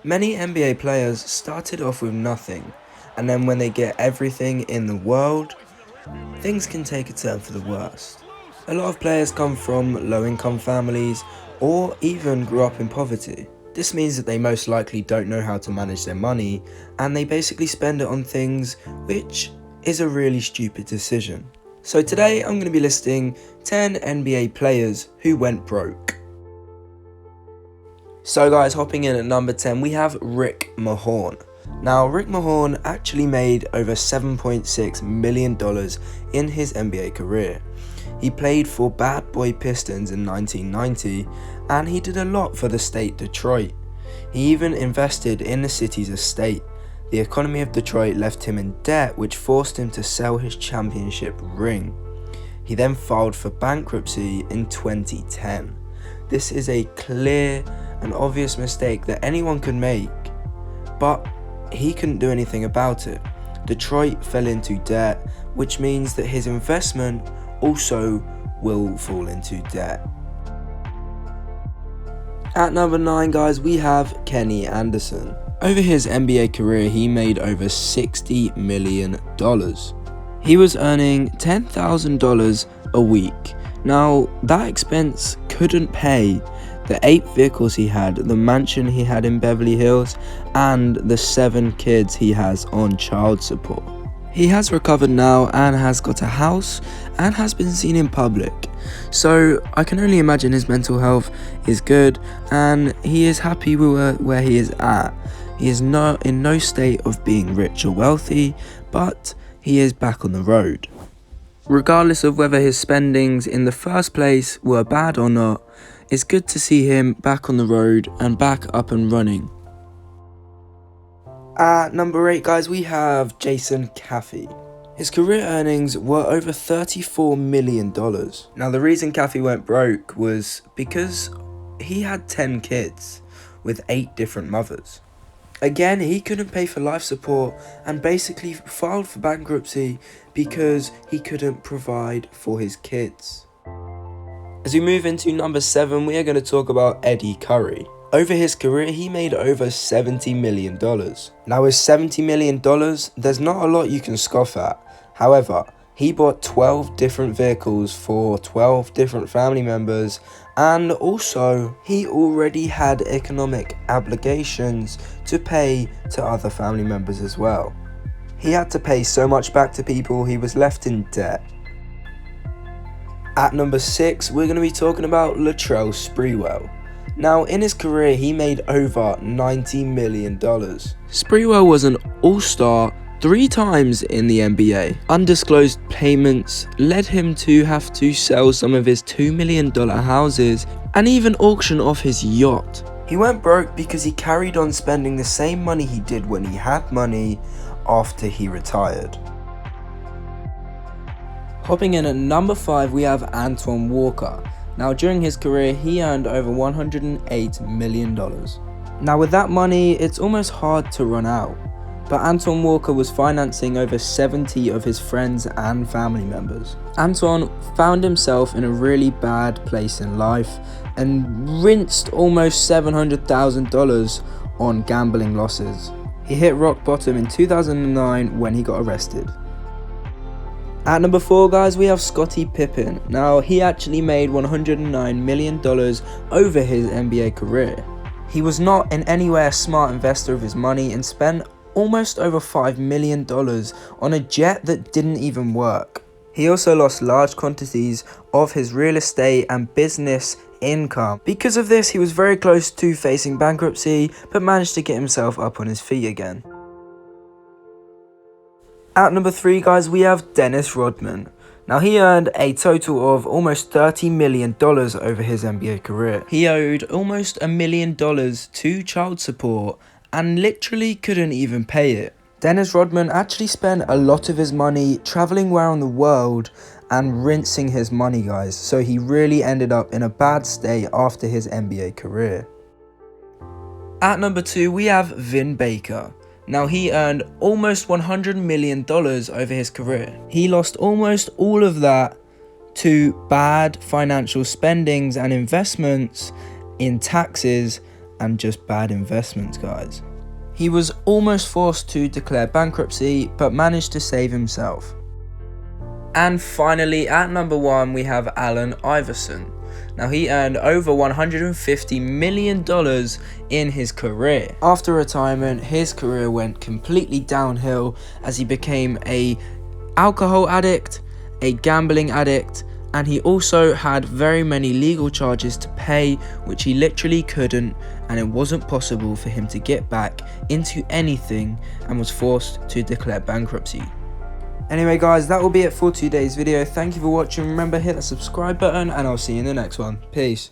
Many NBA players started off with nothing, and then when they get everything in the world, things can take a turn for the worst. A lot of players come from low-income families or even grew up in poverty. This means that they most likely don't know how to manage their money, and they basically spend it on things which is a really stupid decision. So today I'm going to be listing 10 NBA players who went broke. So guys, hopping in at number 10, we have Rick MAHORN. Now, Rick MAHORN actually made over $7.6 million in his NBA career. He played for Bad Boy Pistons in 1990, and he did a lot for the state Detroit. He even invested in the city's estate. The economy of Detroit left him in debt, which forced him to sell his championship ring. He then filed for bankruptcy in 2010. This is a clear and obvious mistake that anyone could make, but he couldn't do anything about it. Detroit fell into debt, which means that his investment also will fall into debt. At number 9 guys, we have Kenny Anderson. Over his NBA career, he made over $60 million. He was earning $10,000 a week. Now, that expense couldn't pay the 8 vehicles he had, the mansion he had in Beverly Hills, and the 7 kids he has on child support. He has recovered now and has got a house and has been seen in public. So I can only imagine his mental health is good and he is happy with where he is at. He is not in no state of being rich or wealthy, but he is back on the road. Regardless of whether his spendings in the first place were bad or not, it's good to see him back on the road and back up and running. At number 8 guys, we have Jason CAFFEY. His career earnings were over $34 million. Now the reason CAFFEY went broke was because he had 10 kids with 8 different mothers. Again, he couldn't pay for life support and basically filed for bankruptcy because he couldn't provide for his kids. As we move into number 7, we are going to talk about Eddie Curry. Over his career, he made over $70 million. Now with $70 million, there's not a lot you can scoff at. However, he bought 12 different vehicles for 12 different family members, and also he already had economic obligations to pay to other family members as well. He had to pay so much back to people, he was left in debt. At number 6, we're going to be talking about LATRELL Sprewell. Now, in his career, he made over $90 million. Sprewell was an all-star 3 times in the NBA. Undisclosed payments led him to have to sell some of his $2 million houses and even auction off his yacht. He went broke because he carried on spending the same money he did when he had money after he retired. Hopping in at number 5, we have Antoine Walker. Now during his career, he earned over $108 million. Now with that money, it's almost hard to run out. But Antoine Walker was financing over 70 of his friends and family members. Antoine found himself in a really bad place in life and rinsed almost $700,000 on gambling losses. He hit rock bottom in 2009 when he got arrested. At number 4 guys, we have Scottie Pippen. Now he actually made $109 million over his NBA career. He was not in any way a smart investor of his money and spent almost over $5 million on a jet that didn't even work. He also lost large quantities of his real estate and business income. Because of this, he was very close to facing bankruptcy, but managed to get himself up on his feet again. At number 3 guys, we have Dennis Rodman. Now he earned a total of almost $30 million over his NBA career. He owed almost $1 million to child support and literally couldn't even pay it. Dennis Rodman actually spent a lot of his money traveling around the world and rinsing his money guys, so he really ended up in a bad state after his NBA career. At number 2 we have Vin Baker. Now he earned almost $100 million over his career. He lost almost all of that to bad financial spendings and investments in taxes and just bad investments, guys. He was almost forced to declare bankruptcy, but managed to save himself. And finally, at number 1, we have Allen Iverson. Now, he earned over $150 million in his career. After retirement, his career went completely downhill as he became an alcohol addict, a gambling addict, and he also had very many legal charges to pay, which he literally couldn't, and it wasn't possible for him to get back into anything, and was forced to declare bankruptcy. Anyway guys, that will be it for today's video. Thank you for watching. Remember, hit that subscribe button, and I'll see you in the next one. Peace.